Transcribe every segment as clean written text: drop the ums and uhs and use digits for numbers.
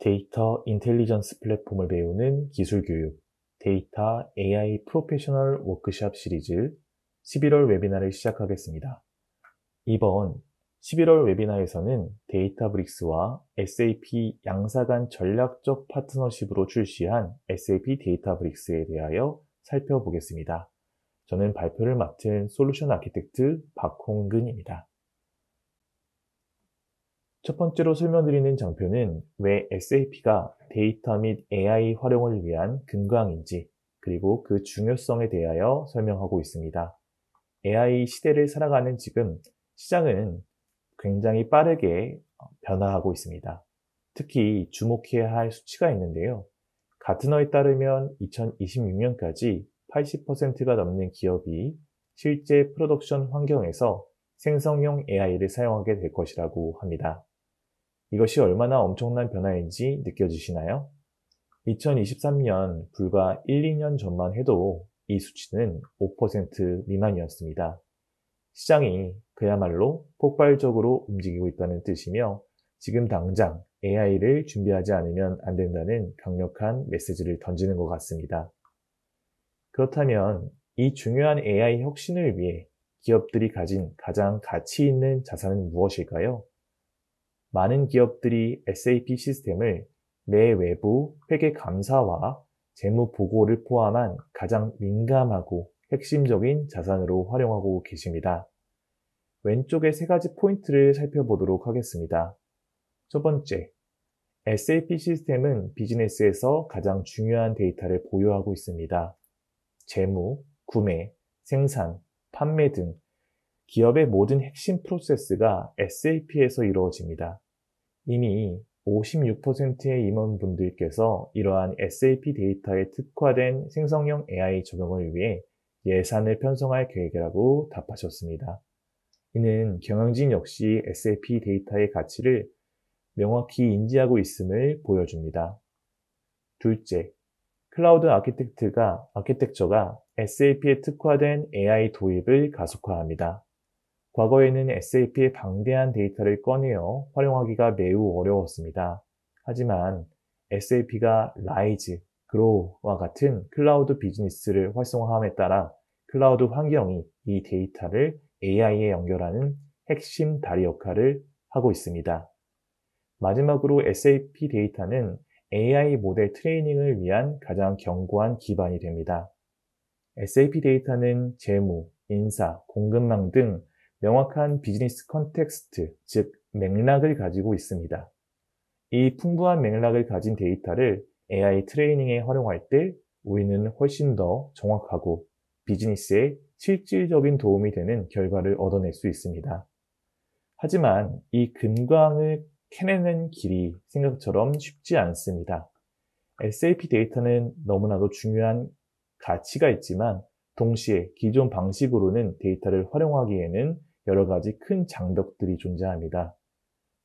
데이터 인텔리전스 플랫폼을 배우는 기술 교육, 데이터 AI 프로페셔널 워크샵 시리즈 11월 웨비나를 시작하겠습니다. 이번 11월 웨비나에서는 데이터브릭스와 SAP 양사 간 전략적 파트너십으로 출시한 SAP 데이터브릭스에 대하여 살펴보겠습니다. 저는 발표를 맡은 솔루션 아키텍트 박홍근입니다. 첫 번째로 설명드리는 장표는 왜 SAP가 데이터 및 AI 활용을 위한 근거항인지, 그리고 그 중요성에 대하여 설명하고 있습니다. AI 시대를 살아가는 지금 시장은 굉장히 빠르게 변화하고 있습니다. 특히 주목해야 할 수치가 있는데요. 가트너에 따르면 2026년까지 80%가 넘는 기업이 실제 프로덕션 환경에서 생성형 AI를 사용하게 될 것이라고 합니다. 이것이 얼마나 엄청난 변화인지 느껴지시나요? 2023년 불과 1, 2년 전만 해도 이 수치는 5% 미만이었습니다. 시장이 그야말로 폭발적으로 움직이고 있다는 뜻이며 지금 당장 AI를 준비하지 않으면 안 된다는 강력한 메시지를 던지는 것 같습니다. 그렇다면 이 중요한 AI 혁신을 위해 기업들이 가진 가장 가치 있는 자산은 무엇일까요? 많은 기업들이 SAP 시스템을 내외부 회계 감사와 재무 보고를 포함한 가장 민감하고 핵심적인 자산으로 활용하고 계십니다. 왼쪽의 세 가지 포인트를 살펴보도록 하겠습니다. 첫 번째, SAP 시스템은 비즈니스에서 가장 중요한 데이터를 보유하고 있습니다. 재무, 구매, 생산, 판매 등 기업의 모든 핵심 프로세스가 SAP에서 이루어집니다. 이미 56%의 임원분들께서 이러한 SAP 데이터에 특화된 생성형 AI 적용을 위해 예산을 편성할 계획이라고 답하셨습니다. 이는 경영진 역시 SAP 데이터의 가치를 명확히 인지하고 있음을 보여줍니다. 둘째, 클라우드 아키텍처가 SAP에 특화된 AI 도입을 가속화합니다. 과거에는 SAP의 방대한 데이터를 꺼내어 활용하기가 매우 어려웠습니다. 하지만 SAP가 라이즈, 그로우와 같은 클라우드 비즈니스를 활성화함에 따라 클라우드 환경이 이 데이터를 AI에 연결하는 핵심 다리 역할을 하고 있습니다. 마지막으로 SAP 데이터는 AI 모델 트레이닝을 위한 가장 견고한 기반이 됩니다. SAP 데이터는 재무, 인사, 공급망 등 명확한 비즈니스 컨텍스트, 즉 맥락을 가지고 있습니다. 이 풍부한 맥락을 가진 데이터를 AI 트레이닝에 활용할 때 우리는 훨씬 더 정확하고 비즈니스에 실질적인 도움이 되는 결과를 얻어낼 수 있습니다. 하지만 이 근거항을 캐내는 길이 생각처럼 쉽지 않습니다. SAP 데이터는 너무나도 중요한 가치가 있지만 동시에 기존 방식으로는 데이터를 활용하기에는 여러 가지 큰 장벽들이 존재합니다.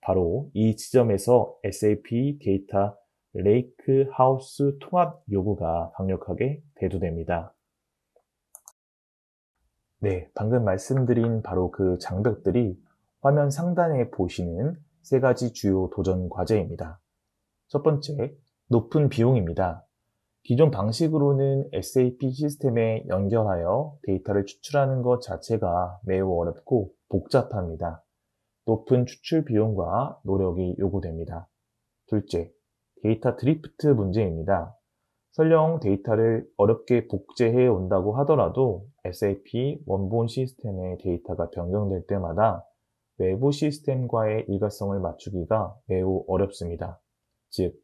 바로 이 지점에서 SAP 데이터 레이크 하우스 통합 요구가 강력하게 대두됩니다. 네, 방금 말씀드린 바로 그 장벽들이 화면 상단에 보시는 세 가지 주요 도전 과제입니다. 첫 번째, 높은 비용입니다. 기존 방식으로는 SAP 시스템에 연결하여 데이터를 추출하는 것 자체가 매우 어렵고 복잡합니다. 높은 추출 비용과 노력이 요구됩니다. 둘째, 데이터 드리프트 문제입니다. 설령 데이터를 어렵게 복제해 온다고 하더라도 SAP 원본 시스템의 데이터가 변경될 때마다 외부 시스템과의 일관성을 맞추기가 매우 어렵습니다. 즉,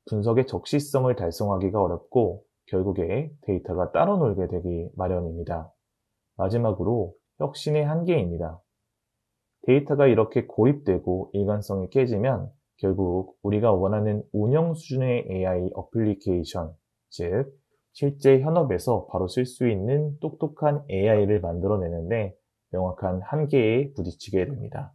분석의 적시성을 달성하기가 어렵고 결국에 데이터가 따로 놀게 되기 마련입니다. 마지막으로 혁신의 한계입니다. 데이터가 이렇게 고립되고 일관성이 깨지면 결국 우리가 원하는 운영 수준의 AI 어플리케이션, 즉 실제 현업에서 바로 쓸 수 있는 똑똑한 AI를 만들어내는데 명확한 한계에 부딪히게 됩니다.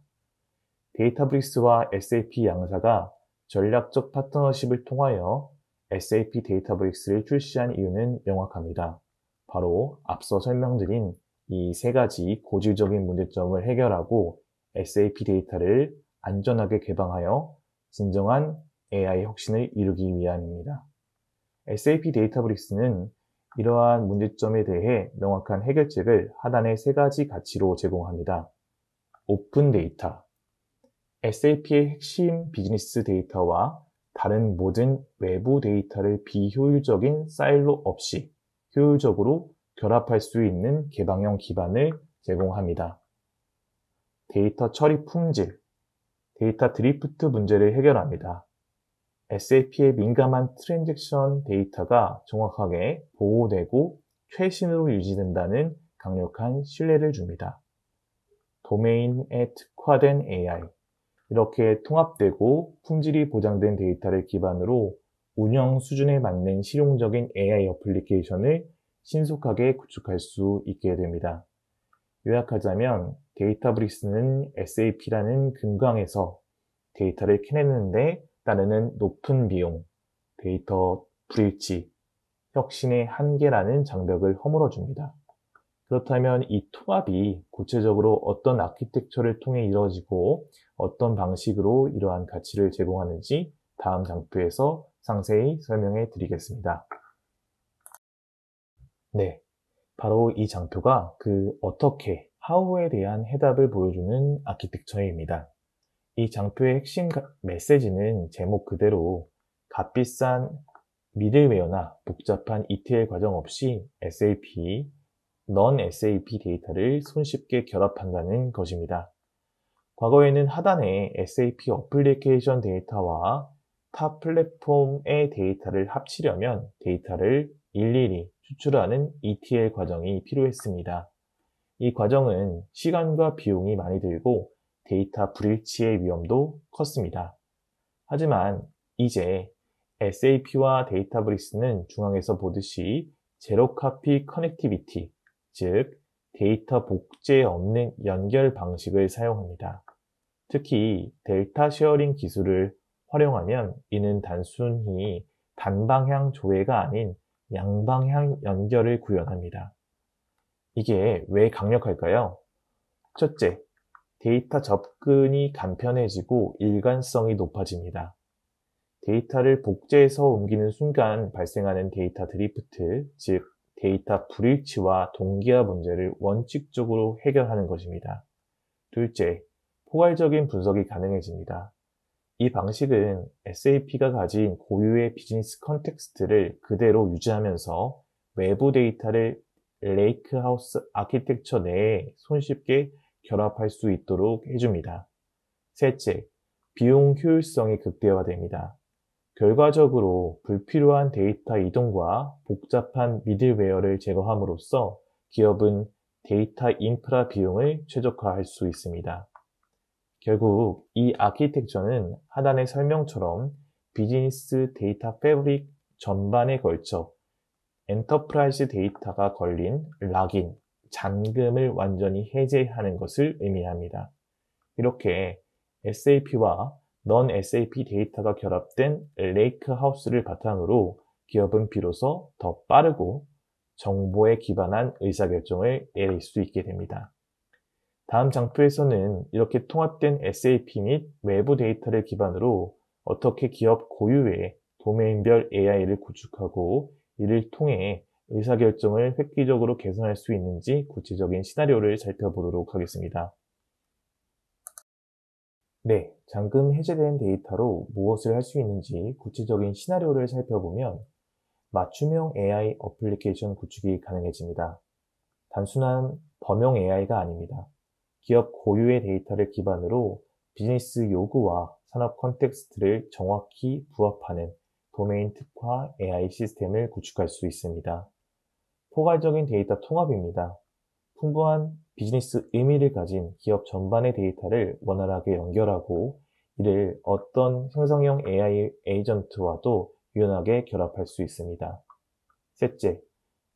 데이터브릭스와 SAP 양사가 전략적 파트너십을 통하여 SAP 데이터브릭스를 출시한 이유는 명확합니다. 바로 앞서 설명드린 이 세 가지 고질적인 문제점을 해결하고 SAP 데이터를 안전하게 개방하여 진정한 AI 혁신을 이루기 위함입니다. SAP 데이터브릭스는 이러한 문제점에 대해 명확한 해결책을 하단의 세 가지 가치로 제공합니다. 오픈 데이터. SAP의 핵심 비즈니스 데이터와 다른 모든 외부 데이터를 비효율적인 사일로 없이 효율적으로 결합할 수 있는 개방형 기반을 제공합니다. 데이터 처리 품질. 데이터 드리프트 문제를 해결합니다. SAP의 민감한 트랜잭션 데이터가 정확하게 보호되고 최신으로 유지된다는 강력한 신뢰를 줍니다. 도메인에 특화된 AI. 이렇게 통합되고 품질이 보장된 데이터를 기반으로 운영 수준에 맞는 실용적인 AI 어플리케이션을 신속하게 구축할 수 있게 됩니다. 요약하자면 데이터브릭스는 SAP라는 금강에서 데이터를 캐내는데 따르는 높은 비용, 데이터 불일치, 혁신의 한계라는 장벽을 허물어줍니다. 그렇다면 이 통합이 구체적으로 어떤 아키텍처를 통해 이루어지고 어떤 방식으로 이러한 가치를 제공하는지 다음 장표에서 상세히 설명해 드리겠습니다. 네, 바로 이 장표가 그 어떻게, how에 대한 해답을 보여주는 아키텍처입니다. 이 장표의 핵심 메시지는 제목 그대로 값비싼 미들웨어나 복잡한 ETL 과정 없이 SAP, non-SAP 데이터를 손쉽게 결합한다는 것입니다. 과거에는 하단에 SAP 어플리케이션 데이터와 타 플랫폼의 데이터를 합치려면 데이터를 일일이 추출하는 ETL 과정이 필요했습니다. 이 과정은 시간과 비용이 많이 들고 데이터 불일치의 위험도 컸습니다. 하지만 이제 SAP와 데이터브릭스는 중앙에서 보듯이 제로 카피 커넥티비티, 즉 데이터 복제 없는 연결 방식을 사용합니다. 특히 델타 쉐어링 기술을 활용하면 이는 단순히 단방향 조회가 아닌 양방향 연결을 구현합니다. 이게 왜 강력할까요? 첫째, 데이터 접근이 간편해지고 일관성이 높아집니다. 데이터를 복제해서 옮기는 순간 발생하는 데이터 드리프트, 즉 데이터 불일치와 동기화 문제를 원칙적으로 해결하는 것입니다. 둘째, 포괄적인 분석이 가능해집니다. 이 방식은 SAP가 가진 고유의 비즈니스 컨텍스트를 그대로 유지하면서 외부 데이터를 레이크하우스 아키텍처 내에 손쉽게 결합할 수 있도록 해줍니다. 셋째, 비용 효율성이 극대화됩니다. 결과적으로 불필요한 데이터 이동과 복잡한 미들웨어를 제거함으로써 기업은 데이터 인프라 비용을 최적화할 수 있습니다. 결국 이 아키텍처는 하단의 설명처럼 비즈니스 데이터 패브릭 전반에 걸쳐 엔터프라이즈 데이터가 걸린 락인, 잠금을 완전히 해제하는 것을 의미합니다. 이렇게 SAP와 non-SAP 데이터가 결합된 레이크하우스를 바탕으로 기업은 비로소 더 빠르고 정보에 기반한 의사결정을 내릴 수 있게 됩니다. 다음 장표에서는 이렇게 통합된 SAP 및 외부 데이터를 기반으로 어떻게 기업 고유의 도메인별 AI를 구축하고 이를 통해 의사결정을 획기적으로 개선할 수 있는지 구체적인 시나리오를 살펴보도록 하겠습니다. 네, 잠금 해제된 데이터로 무엇을 할 수 있는지 구체적인 시나리오를 살펴보면 맞춤형 AI 어플리케이션 구축이 가능해집니다. 단순한 범용 AI가 아닙니다. 기업 고유의 데이터를 기반으로 비즈니스 요구와 산업 컨텍스트를 정확히 부합하는 도메인 특화 AI 시스템을 구축할 수 있습니다. 포괄적인 데이터 통합입니다. 풍부한 비즈니스 의미를 가진 기업 전반의 데이터를 원활하게 연결하고 이를 어떤 생성형 AI 에이전트와도 유연하게 결합할 수 있습니다. 셋째,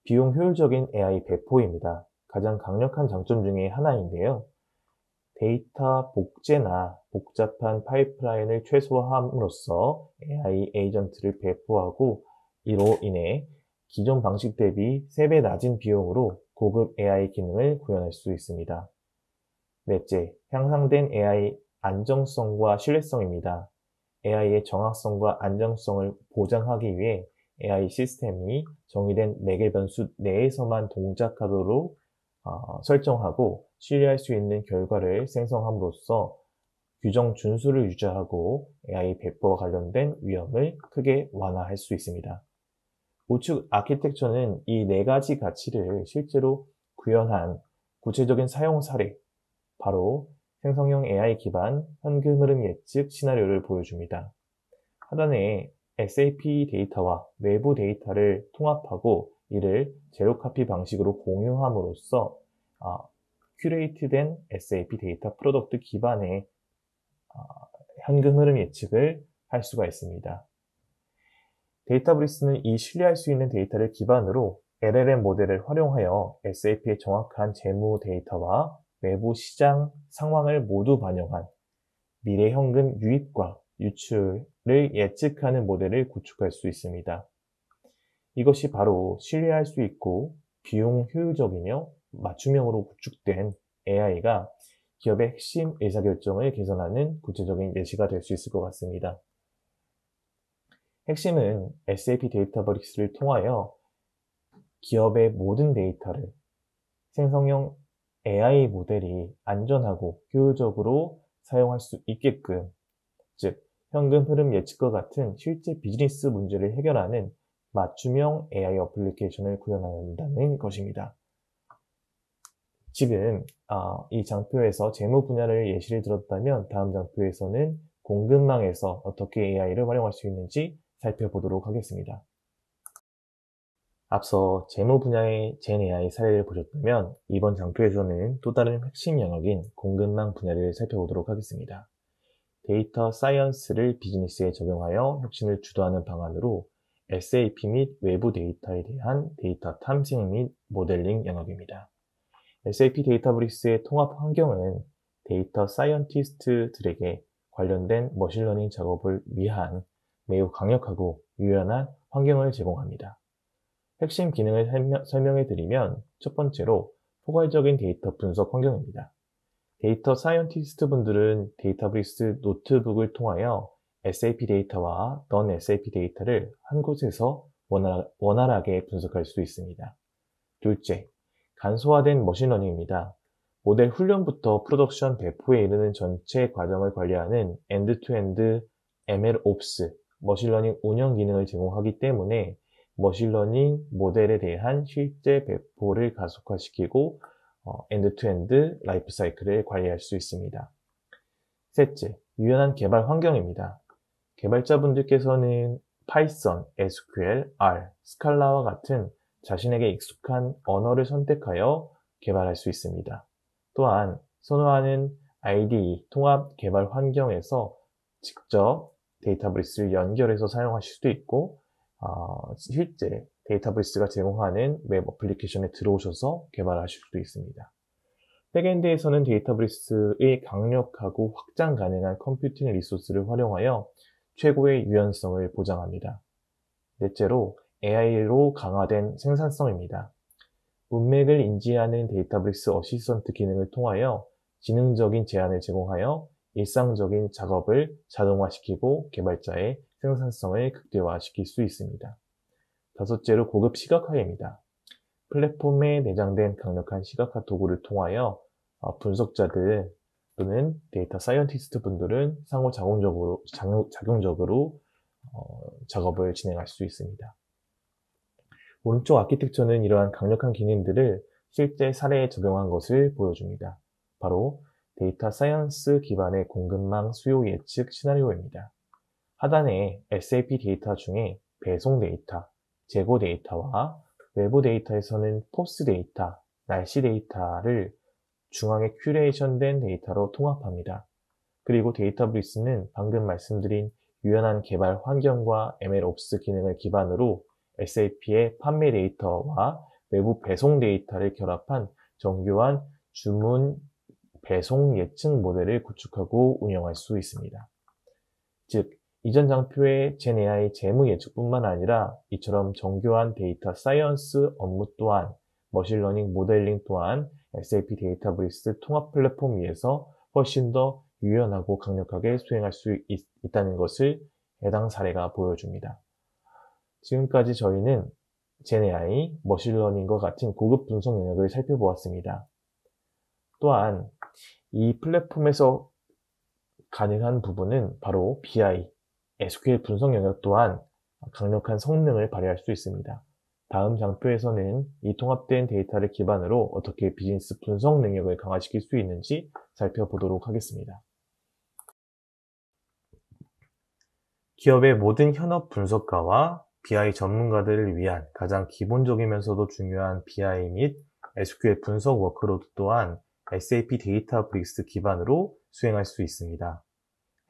비용 효율적인 AI 배포입니다. 가장 강력한 장점 중에 하나인데요. 데이터 복제나 복잡한 파이프라인을 최소화함으로써 AI 에이전트를 배포하고 이로 인해 기존 방식 대비 3배 낮은 비용으로 고급 AI 기능을 구현할 수 있습니다. 넷째, 향상된 AI 안정성과 신뢰성입니다. AI의 정확성과 안정성을 보장하기 위해 AI 시스템이 정의된 매개 변수 내에서만 동작하도록 설정하고 신뢰할 수 있는 결과를 생성함으로써 규정 준수를 유지하고 AI 배포와 관련된 위험을 크게 완화할 수 있습니다. 우측 아키텍처는 이 네 가지 가치를 실제로 구현한 구체적인 사용 사례, 바로 생성형 AI 기반 현금 흐름 예측 시나리오를 보여줍니다. 하단에 SAP 데이터와 외부 데이터를 통합하고 이를 제로 카피 방식으로 공유함으로써 큐레이트된 SAP 데이터 프로덕트 기반의 현금 흐름 예측을 할 수가 있습니다. 데이터브리스는 이 신뢰할 수 있는 데이터를 기반으로 LLM 모델을 활용하여 SAP의 정확한 재무 데이터와 외부 시장 상황을 모두 반영한 미래 현금 유입과 유출을 예측하는 모델을 구축할 수 있습니다. 이것이 바로 신뢰할 수 있고 비용 효율적이며 맞춤형으로 구축된 AI가 기업의 핵심 의사결정을 개선하는 구체적인 예시가 될 수 있을 것 같습니다. 핵심은 SAP 데이터브릭스를 통하여 기업의 모든 데이터를 생성형 AI 모델이 안전하고 효율적으로 사용할 수 있게끔, 즉 현금 흐름 예측과 같은 실제 비즈니스 문제를 해결하는 맞춤형 AI 어플리케이션을 구현한다는 것입니다. 지금 이 장표에서 재무 분야를 예시를 들었다면 다음 장표에서는 공급망에서 어떻게 AI를 활용할 수 있는지 살펴보도록 하겠습니다. 앞서 재무 분야의 젠 AI 사례를 보셨다면 이번 장표에서는 또 다른 핵심 영역인 공급망 분야를 살펴보도록 하겠습니다. 데이터 사이언스를 비즈니스에 적용하여 혁신을 주도하는 방안으로 SAP 및 외부 데이터에 대한 데이터 탐색 및 모델링 영역입니다. SAP 데이터브릭스의 통합 환경은 데이터 사이언티스트들에게 관련된 머신러닝 작업을 위한 매우 강력하고 유연한 환경을 제공합니다. 핵심 기능을 설명해 드리면 첫 번째로 포괄적인 데이터 분석 환경입니다. 데이터 사이언티스트 분들은 데이터브릭스 노트북을 통하여 SAP 데이터와 넌 SAP 데이터를 한 곳에서 원활하게 분석할 수 있습니다. 둘째, 간소화된 머신러닝입니다. 모델 훈련부터 프로덕션 배포에 이르는 전체 과정을 관리하는 엔드-투-엔드 MLOps, 머신러닝 운영 기능을 제공하기 때문에 머신러닝 모델에 대한 실제 배포를 가속화시키고 엔드-투-엔드 라이프 사이클을 관리할 수 있습니다. 셋째, 유연한 개발 환경입니다. 개발자분들께서는 파이썬, SQL, R, 스칼라와 같은 자신에게 익숙한 언어를 선택하여 개발할 수 있습니다. 또한 선호하는 IDE, 통합 개발 환경에서 직접 데이터브릭스를 연결해서 사용하실 수도 있고 실제 데이터브릭스가 제공하는 웹 어플리케이션에 들어오셔서 개발하실 수도 있습니다. 백엔드에서는 데이터브릭스의 강력하고 확장 가능한 컴퓨팅 리소스를 활용하여 최고의 유연성을 보장합니다. 넷째로 AI로 강화된 생산성입니다. 문맥을 인지하는 데이터브릭스 어시스턴트 기능을 통하여 지능적인 제안을 제공하여 일상적인 작업을 자동화시키고 개발자의 생산성을 극대화시킬 수 있습니다. 다섯째로 고급 시각화입니다. 플랫폼에 내장된 강력한 시각화 도구를 통하여 분석자들 또는 데이터 사이언티스트 분들은 상호 작용적으로 작업을 진행할 수 있습니다. 오른쪽 아키텍처는 이러한 강력한 기능들을 실제 사례에 적용한 것을 보여줍니다. 바로 데이터 사이언스 기반의 공급망 수요 예측 시나리오입니다. 하단에 SAP 데이터 중에 배송 데이터, 재고 데이터와 외부 데이터에서는 포스 데이터, 날씨 데이터를 중앙에 큐레이션된 데이터로 통합합니다. 그리고 데이터브릭스는 방금 말씀드린 유연한 개발 환경과 MLOps 기능을 기반으로 SAP의 판매 데이터와 외부 배송 데이터를 결합한 정교한 주문 배송 예측 모델을 구축하고 운영할 수 있습니다. 즉, 이전 장표의 젠AI 재무 예측뿐만 아니라 이처럼 정교한 데이터 사이언스 업무 또한 머신러닝 모델링 또한 SAP 데이터브릭스 통합 플랫폼 위에서 훨씬 더 유연하고 강력하게 수행할 수 있다는 것을 해당 사례가 보여줍니다. 지금까지 저희는 GenAI, 머신러닝과 같은 고급 분석 영역을 살펴보았습니다. 또한 이 플랫폼에서 가능한 부분은 바로 BI, SQL 분석 영역 또한 강력한 성능을 발휘할 수 있습니다. 다음 장표에서는 이 통합된 데이터를 기반으로 어떻게 비즈니스 분석 능력을 강화시킬 수 있는지 살펴보도록 하겠습니다. 기업의 모든 현업 분석가와 BI 전문가들을 위한 가장 기본적이면서도 중요한 BI 및 SQL 분석 워크로드 또한 SAP 데이터브릭스 기반으로 수행할 수 있습니다.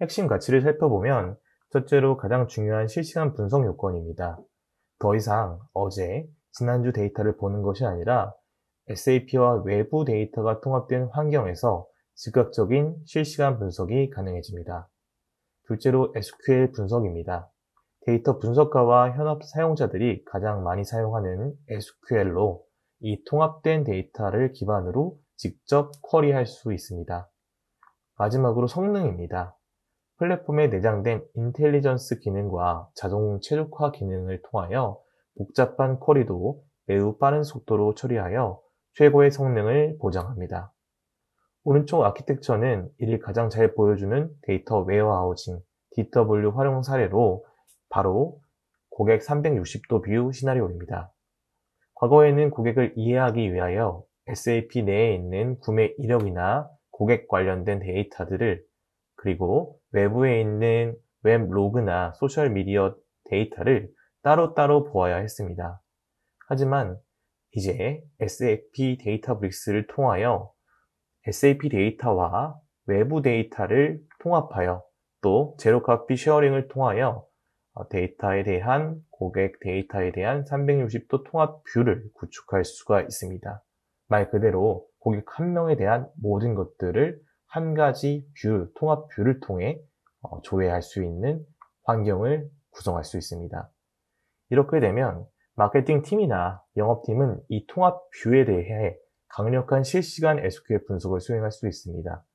핵심 가치를 살펴보면 첫째로 가장 중요한 실시간 분석 요건입니다. 더 이상 어제, 지난주 데이터를 보는 것이 아니라 SAP와 외부 데이터가 통합된 환경에서 즉각적인 실시간 분석이 가능해집니다. 둘째로 SQL 분석입니다. 데이터 분석가와 현업 사용자들이 가장 많이 사용하는 SQL로 이 통합된 데이터를 기반으로 직접 쿼리할 수 있습니다. 마지막으로 성능입니다. 플랫폼에 내장된 인텔리전스 기능과 자동 최적화 기능을 통하여 복잡한 쿼리도 매우 빠른 속도로 처리하여 최고의 성능을 보장합니다. 오른쪽 아키텍처는 이를 가장 잘 보여주는 데이터 웨어하우징, DW 활용 사례로 바로 고객 360도 뷰 시나리오입니다. 과거에는 고객을 이해하기 위하여 SAP 내에 있는 구매 이력이나 고객 관련된 데이터들을 그리고 외부에 있는 웹 로그나 소셜미디어 데이터를 따로따로 보아야 했습니다. 하지만 이제 SAP 데이터브릭스를 통하여 SAP 데이터와 외부 데이터를 통합하여 또 제로 카피 쉐어링을 통하여 데이터에 대한 고객 데이터에 대한 360도 통합 뷰를 구축할 수가 있습니다. 말 그대로 고객 한 명에 대한 모든 것들을 한 가지 뷰, 통합 뷰를 통해 조회할 수 있는 환경을 구성할 수 있습니다. 이렇게 되면 마케팅 팀이나 영업팀은 이 통합 뷰에 대해 강력한 실시간 SQL 분석을 수행할 수 있습니다.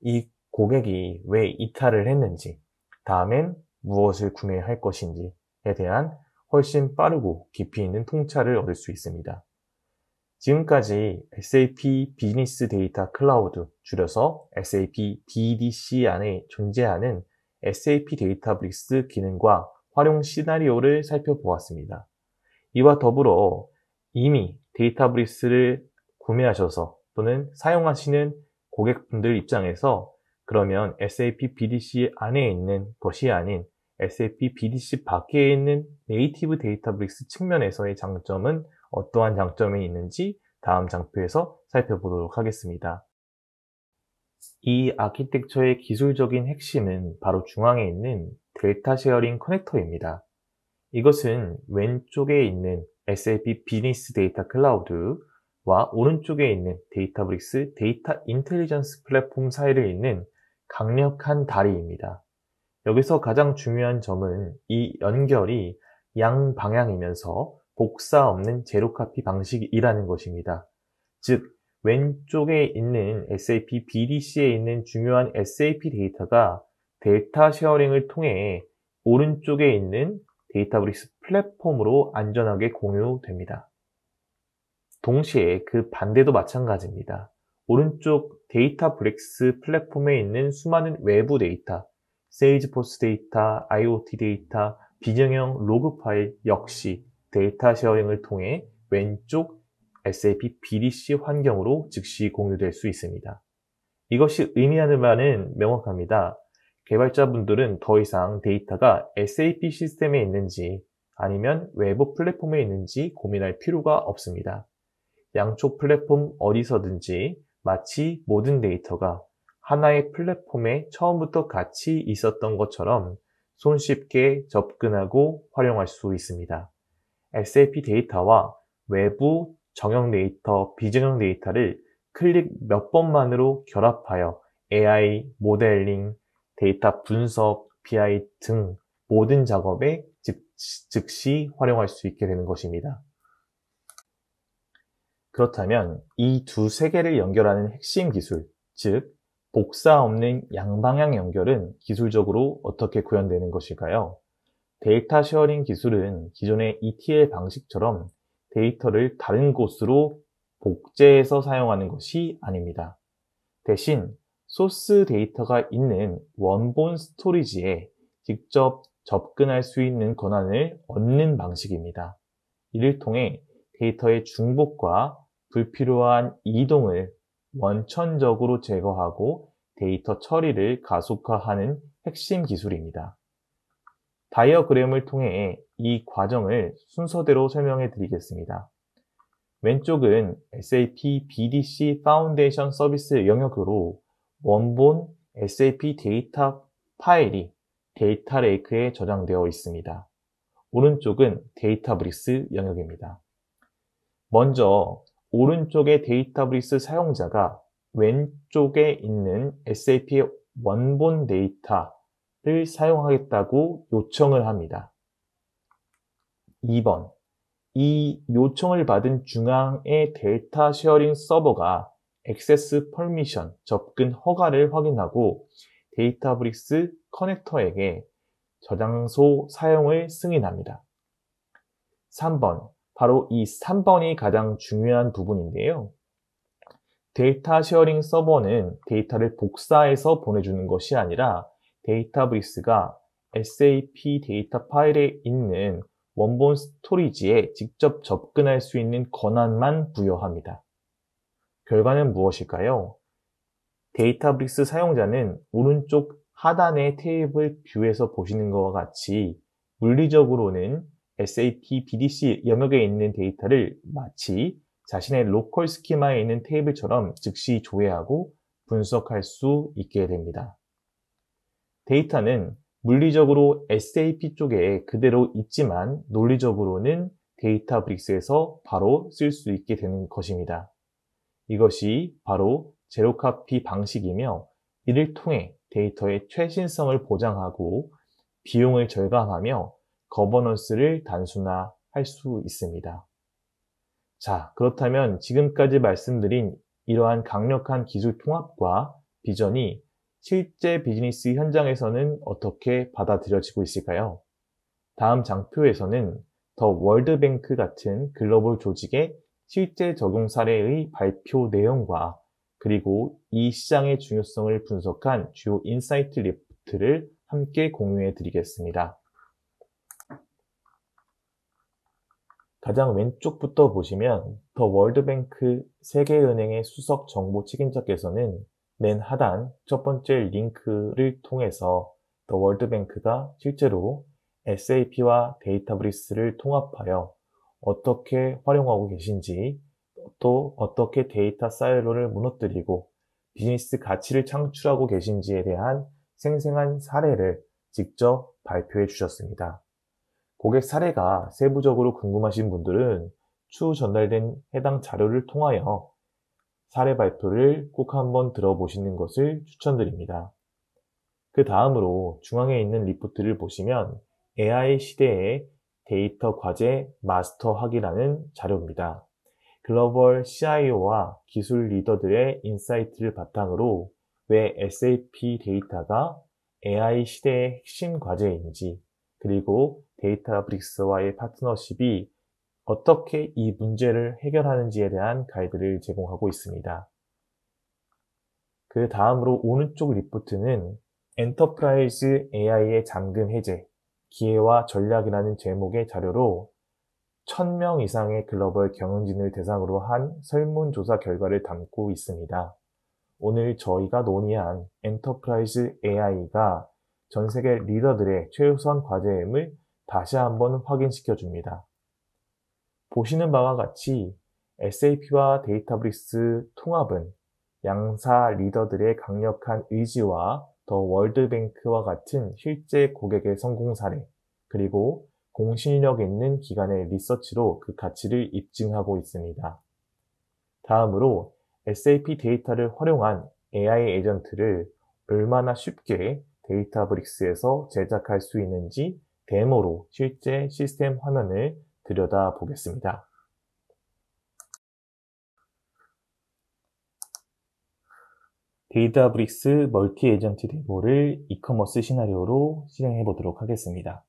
이 고객이 왜 이탈을 했는지, 다음엔 무엇을 구매할 것인지에 대한 훨씬 빠르고 깊이 있는 통찰을 얻을 수 있습니다. 지금까지 SAP 비즈니스 데이터 클라우드, 줄여서 SAP BDC 안에 존재하는 SAP 데이터브릭스 기능과 활용 시나리오를 살펴보았습니다. 이와 더불어 이미 데이터브릭스를 구매하셔서 또는 사용하시는 고객분들 입장에서 그러면 SAP BDC 안에 있는 것이 아닌 SAP BDC 밖에 있는 네이티브 데이터브릭스 측면에서의 장점은 어떠한 장점이 있는지 다음 장표에서 살펴보도록 하겠습니다. 이 아키텍처의 기술적인 핵심은 바로 중앙에 있는 데이터 쉐어링 커넥터입니다. 이것은 왼쪽에 있는 SAP 비즈니스 데이터 클라우드와 오른쪽에 있는 데이터브릭스 데이터 인텔리전스 플랫폼 사이를 잇는 강력한 다리입니다. 여기서 가장 중요한 점은 이 연결이 양방향이면서 복사 없는 제로 카피 방식이라는 것입니다. 즉, 왼쪽에 있는 SAP BDC에 있는 중요한 SAP 데이터가 데이터 쉐어링을 통해 오른쪽에 있는 데이터브릭스 플랫폼으로 안전하게 공유됩니다. 동시에 그 반대도 마찬가지입니다. 오른쪽 데이터브릭스 플랫폼에 있는 수많은 외부 데이터, 세일즈포스 데이터, IoT 데이터, 비정형 로그 파일 역시 데이터 쉐어링을 통해 왼쪽 SAP BDC 환경으로 즉시 공유될 수 있습니다. 이것이 의미하는 바는 명확합니다. 개발자분들은 더 이상 데이터가 SAP 시스템에 있는지 아니면 외부 플랫폼에 있는지 고민할 필요가 없습니다. 양쪽 플랫폼 어디서든지 마치 모든 데이터가 하나의 플랫폼에 처음부터 같이 있었던 것처럼 손쉽게 접근하고 활용할 수 있습니다. SAP 데이터와 외부 정형 데이터, 비정형 데이터를 클릭 몇 번만으로 결합하여 AI, 모델링, 데이터 분석, BI 등 모든 작업에 즉시 활용할 수 있게 되는 것입니다. 그렇다면 이 두 세계를 연결하는 핵심 기술, 즉 복사 없는 양방향 연결은 기술적으로 어떻게 구현되는 것일까요? 데이터 쉐어링 기술은 기존의 ETL 방식처럼 데이터를 다른 곳으로 복제해서 사용하는 것이 아닙니다. 대신 소스 데이터가 있는 원본 스토리지에 직접 접근할 수 있는 권한을 얻는 방식입니다. 이를 통해 데이터의 중복과 불필요한 이동을 원천적으로 제거하고 데이터 처리를 가속화하는 핵심 기술입니다. 다이어그램을 통해 이 과정을 순서대로 설명해 드리겠습니다. 왼쪽은 SAP BDC 파운데이션 서비스 영역으로 원본 SAP 데이터 파일이 데이터 레이크에 저장되어 있습니다. 오른쪽은 데이터브릭스 영역입니다. 먼저 오른쪽의 데이터브릭스 사용자가 왼쪽에 있는 SAP의 원본 데이터를 사용하겠다고 요청을 합니다. 2번, 이 요청을 받은 중앙의 데이터 쉐어링 서버가 액세스 퍼미션, 접근 허가를 확인하고 데이터브릭스 커넥터에게 저장소 사용을 승인합니다. 3번, 바로 이 3번이 가장 중요한 부분인데요. 데이터 쉐어링 서버는 데이터를 복사해서 보내주는 것이 아니라 데이터브릭스가 SAP 데이터 파일에 있는 원본 스토리지에 직접 접근할 수 있는 권한만 부여합니다. 결과는 무엇일까요? 데이터브릭스 사용자는 오른쪽 하단의 테이블 뷰에서 보시는 것과 같이 물리적으로는 SAP BDC 영역에 있는 데이터를 마치 자신의 로컬 스키마에 있는 테이블처럼 즉시 조회하고 분석할 수 있게 됩니다. 데이터는 물리적으로 SAP 쪽에 그대로 있지만 논리적으로는 데이터브릭스에서 바로 쓸 수 있게 되는 것입니다. 이것이 바로 제로카피 방식이며 이를 통해 데이터의 최신성을 보장하고 비용을 절감하며 거버넌스를 단순화할 수 있습니다. 자, 그렇다면 지금까지 말씀드린 이러한 강력한 기술 통합과 비전이 실제 비즈니스 현장에서는 어떻게 받아들여지고 있을까요? 다음 장표에서는 더 월드뱅크 같은 글로벌 조직의 실제 적용 사례의 발표 내용과 그리고 이 시장의 중요성을 분석한 주요 인사이트 리포트를 함께 공유해 드리겠습니다. 가장 왼쪽부터 보시면 더 월드뱅크 세계은행의 수석 정보 책임자께서는 맨 하단 첫 번째 링크를 통해서 더 월드뱅크가 실제로 SAP와 데이터브릭스를 통합하여 어떻게 활용하고 계신지 또 어떻게 데이터 사이로를 무너뜨리고 비즈니스 가치를 창출하고 계신지에 대한 생생한 사례를 직접 발표해 주셨습니다. 고객 사례가 세부적으로 궁금하신 분들은 추후 전달된 해당 자료를 통하여 사례 발표를 꼭 한번 들어보시는 것을 추천드립니다. 그 다음으로 중앙에 있는 리포트를 보시면 AI 시대의 데이터 과제 마스터학이라는 자료입니다. 글로벌 CIO와 기술 리더들의 인사이트를 바탕으로 왜 SAP 데이터가 AI 시대의 핵심 과제인지 그리고 데이터브릭스와의 파트너십이 어떻게 이 문제를 해결하는지에 대한 가이드를 제공하고 있습니다. 그 다음으로 오른쪽 리포트는 엔터프라이즈 AI의 잠금 해제, 기회와 전략이라는 제목의 자료로 1000명 이상의 글로벌 경영진을 대상으로 한 설문조사 결과를 담고 있습니다. 오늘 저희가 논의한 엔터프라이즈 AI가 전 세계 리더들의 최우선 과제임을 다시 한번 확인시켜 줍니다. 보시는 바와 같이 SAP와 데이터브릭스 통합은 양사 리더들의 강력한 의지와 더 월드뱅크와 같은 실제 고객의 성공 사례, 그리고 공신력 있는 기관의 리서치로 그 가치를 입증하고 있습니다. 다음으로 SAP 데이터를 활용한 AI 에이전트를 얼마나 쉽게 데이터브릭스에서 제작할 수 있는지 데모로 실제 시스템 화면을 들여다 보겠습니다. 데이터브릭스 멀티 에이전트 데모를 이커머스 시나리오로 실행해 보도록 하겠습니다.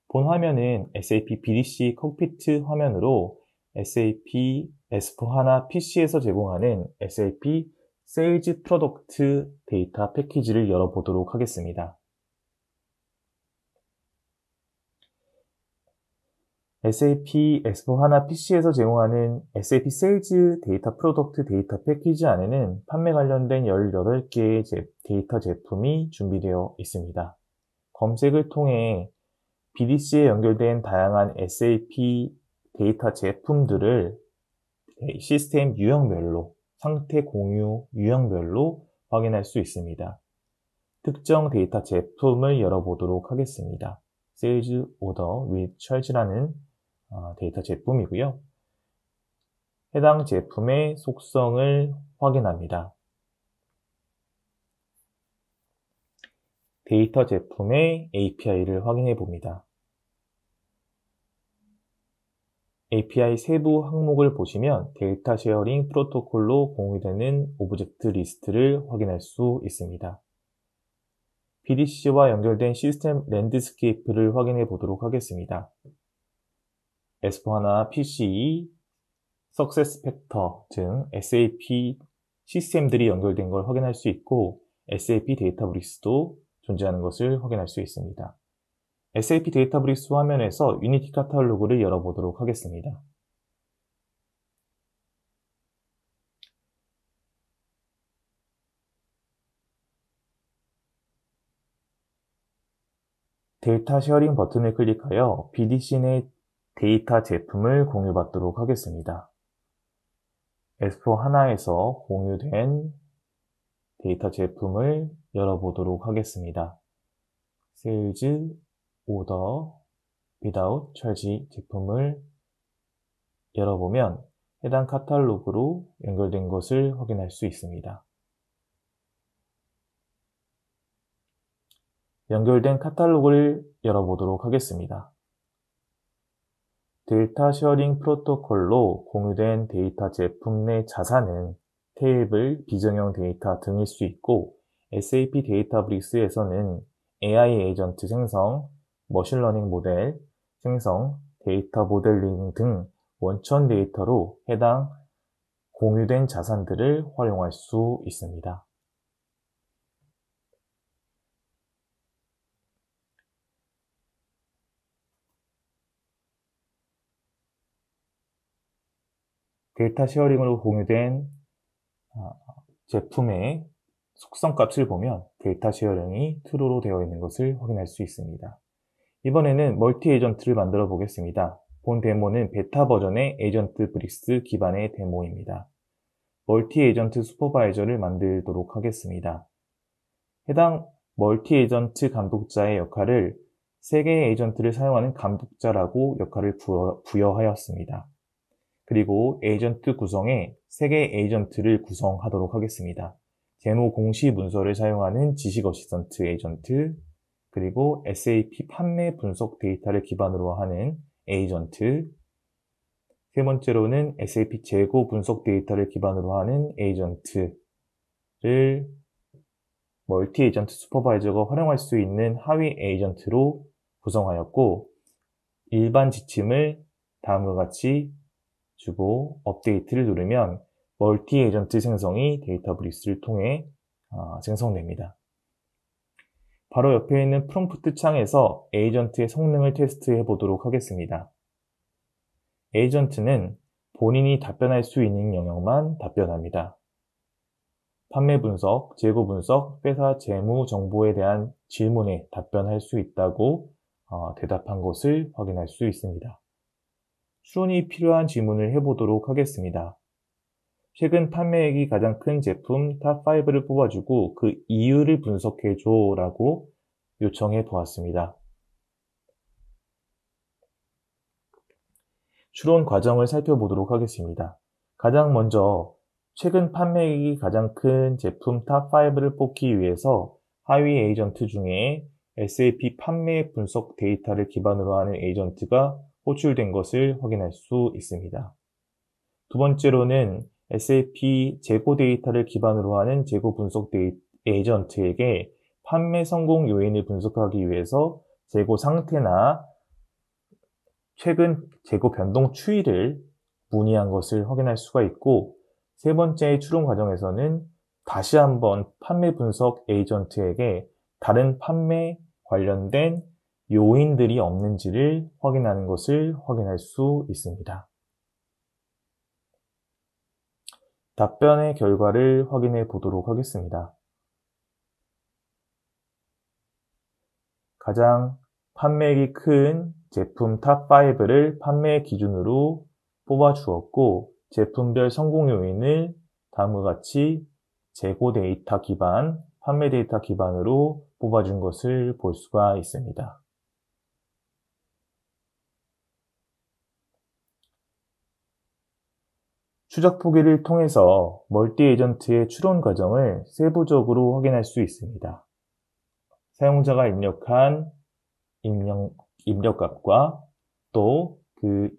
본 화면은 SAP BDC 콕피트 화면으로 SAP S/4HANA PC에서 제공하는 SAP 세일즈 프로덕트 데이터 패키지를 열어보도록 하겠습니다. SAP S/4HANA PC에서 제공하는 SAP 세일즈 데이터 프로덕트 데이터 패키지 안에는 판매 관련된 18개의 데이터 제품이 준비되어 있습니다. 검색을 통해 BDC에 연결된 다양한 SAP 데이터 제품들을 시스템 유형별로, 상태 공유 유형별로 확인할 수 있습니다. 특정 데이터 제품을 열어보도록 하겠습니다. Sales Order with Charge라는 데이터 제품이고요. 해당 제품의 속성을 확인합니다. 데이터 제품의 API를 확인해 봅니다. API 세부 항목을 보시면 데이터 쉐어링 프로토콜로 공유되는 오브젝트 리스트를 확인할 수 있습니다. BDC와 연결된 시스템 랜드스케이프를 확인해 보도록 하겠습니다. S/4HANA PC, SuccessFactors 등 SAP 시스템들이 연결된 걸 확인할 수 있고 SAP 데이터브릭스도 존재하는 것을 확인할 수 있습니다. SAP 데이터브릭스 화면에서 유니티 카탈로그를 열어보도록 하겠습니다. 데이터 쉐어링 버튼을 클릭하여 BDC 내 데이터 제품을 공유받도록 하겠습니다. S/4HANA에서 공유된 데이터 제품을 열어보도록 하겠습니다. Sales Order Without Charge 제품을 열어보면 해당 카탈로그로 연결된 것을 확인할 수 있습니다. 연결된 카탈로그를 열어보도록 하겠습니다. 데이터 쉐어링 프로토콜로 공유된 데이터 제품 내 자산은 테이블, 비정형 데이터 등일 수 있고 SAP 데이터브릭스에서는 AI 에이전트 생성, 머신러닝 모델 생성, 데이터 모델링 등 원천 데이터로 해당 공유된 자산들을 활용할 수 있습니다. 데이터 쉐어링으로 공유된 제품의 속성 값을 보면 데이터 쉐어링이 true로 되어 있는 것을 확인할 수 있습니다. 이번에는 멀티 에이전트를 만들어 보겠습니다. 본 데모는 베타 버전의 에이전트 브릭스 기반의 데모입니다. 멀티 에이전트 슈퍼바이저를 만들도록 하겠습니다. 해당 멀티 에이전트 감독자의 역할을 3개의 에이전트를 사용하는 감독자라고 역할을 부여하였습니다. 그리고 에이전트 구성에 3개의 에이전트를 구성하도록 하겠습니다. 데모 공시 문서를 사용하는 지식 어시스턴트 에이전트, 그리고 SAP 판매 분석 데이터를 기반으로 하는 에이전트, 세 번째로는 SAP 재고 분석 데이터를 기반으로 하는 에이전트를 멀티 에이전트 슈퍼바이저가 활용할 수 있는 하위 에이전트로 구성하였고 일반 지침을 다음과 같이 주고 업데이트를 누르면 멀티 에이전트 생성이 데이터브릭스를 통해 생성됩니다. 바로 옆에 있는 프롬프트 창에서 에이전트의 성능을 테스트해 보도록 하겠습니다. 에이전트는 본인이 답변할 수 있는 영역만 답변합니다. 판매 분석, 재고 분석, 회사 재무 정보에 대한 질문에 답변할 수 있다고 대답한 것을 확인할 수 있습니다. 추론이 필요한 질문을 해보도록 하겠습니다. 최근 판매액이 가장 큰 제품 탑5를 뽑아주고 그 이유를 분석해줘 라고 요청해 보았습니다. 추론 과정을 살펴보도록 하겠습니다. 가장 먼저 최근 판매액이 가장 큰 제품 탑5를 뽑기 위해서 하위 에이전트 중에 SAP 판매 분석 데이터를 기반으로 하는 에이전트가 호출된 것을 확인할 수 있습니다. 두 번째로는 SAP 재고 데이터를 기반으로 하는 재고 분석 에이전트에게 판매 성공 요인을 분석하기 위해서 재고 상태나 최근 재고 변동 추이를 문의한 것을 확인할 수가 있고, 세 번째의 추론 과정에서는 다시 한번 판매 분석 에이전트에게 다른 판매 관련된 요인들이 없는지를 확인하는 것을 확인할 수 있습니다. 답변의 결과를 확인해 보도록 하겠습니다. 가장 판매액이 큰 제품 탑5를 판매 기준으로 뽑아 주었고, 제품별 성공 요인을 다음과 같이 재고 데이터 기반, 판매 데이터 기반으로 뽑아준 것을 볼 수가 있습니다. 추적 포기를 통해서 멀티 에이전트의 추론 과정을 세부적으로 확인할 수 있습니다. 사용자가 입력한 입력값과 또 그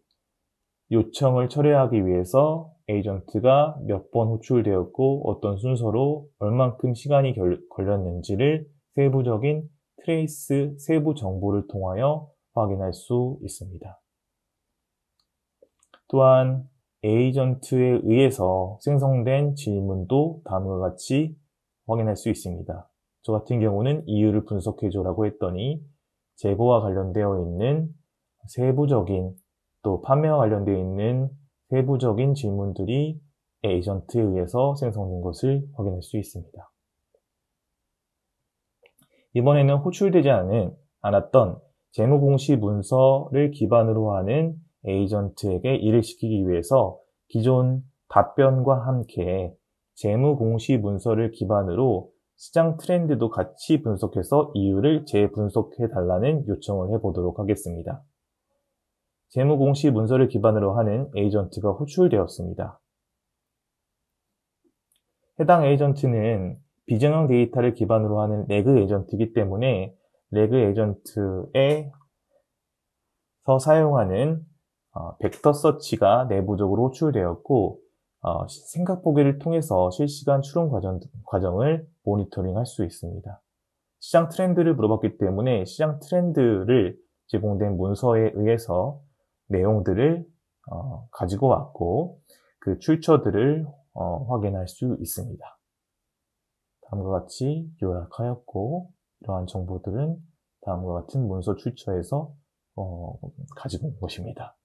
요청을 처리하기 위해서 에이전트가 몇 번 호출되었고 어떤 순서로 얼만큼 시간이 걸렸는지를 세부적인 트레이스 세부 정보를 통하여 확인할 수 있습니다. 또한 에이전트에 의해서 생성된 질문도 다음과 같이 확인할 수 있습니다. 저 같은 경우는 이유를 분석해줘라고 했더니 재고와 관련되어 있는 세부적인 또 판매와 관련되어 있는 세부적인 질문들이 에이전트에 의해서 생성된 것을 확인할 수 있습니다. 이번에는 호출되지 않았던 재무공시 문서를 기반으로 하는 에이전트에게 일을 시키기 위해서 기존 답변과 함께 재무공시 문서를 기반으로 시장 트렌드도 같이 분석해서 이유를 재분석해 달라는 요청을 해보도록 하겠습니다. 재무공시 문서를 기반으로 하는 에이전트가 호출되었습니다. 해당 에이전트는 비정형 데이터를 기반으로 하는 레그 에이전트이기 때문에 레그 에이전트에서 사용하는 벡터 서치가 내부적으로 호출되었고, 생각 보기를 통해서 실시간 추론 과정을 모니터링 할 수 있습니다. 시장 트렌드를 물어봤기 때문에 시장 트렌드를 제공된 문서에 의해서 내용들을 가지고 왔고 그 출처들을 확인할 수 있습니다. 다음과 같이 요약하였고, 이러한 정보들은 다음과 같은 문서 출처에서 가지고 온 것입니다.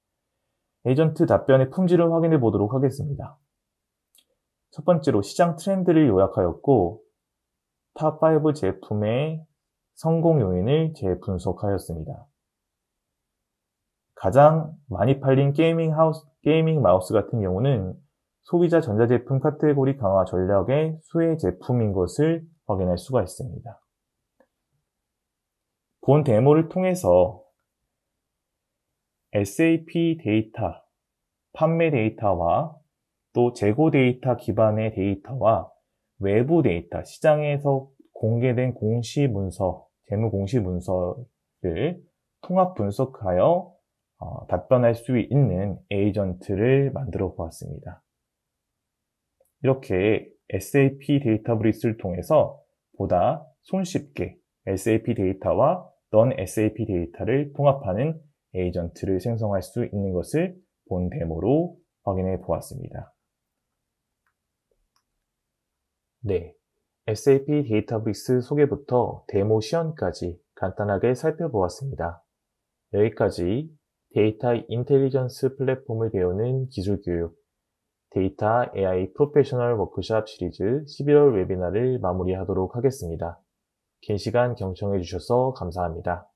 에이전트 답변의 품질을 확인해 보도록 하겠습니다. 첫 번째로 시장 트렌드를 요약하였고 탑5 제품의 성공 요인을 재분석하였습니다. 가장 많이 팔린 게이밍 마우스 같은 경우는 소비자 전자제품 카테고리 강화 전략의 수혜 제품인 것을 확인할 수가 있습니다. 본 데모를 통해서 SAP 데이터, 판매 데이터와 또 재고 데이터 기반의 데이터와 외부 데이터, 시장에서 공개된 공시 문서, 재무 공시 문서를 통합 분석하여 답변할 수 있는 에이전트를 만들어 보았습니다. 이렇게 SAP 데이터브릭스를 통해서 보다 손쉽게 SAP 데이터와 넌 SAP 데이터를 통합하는 에이전트를 생성할 수 있는 것을 본 데모로 확인해 보았습니다. 네, SAP 데이터브릭스 소개부터 데모 시연까지 간단하게 살펴보았습니다. 여기까지 데이터 인텔리전스 플랫폼을 배우는 기술교육 데이터 AI 프로페셔널 워크숍 시리즈 11월 웨비나를 마무리하도록 하겠습니다. 긴 시간 경청해 주셔서 감사합니다.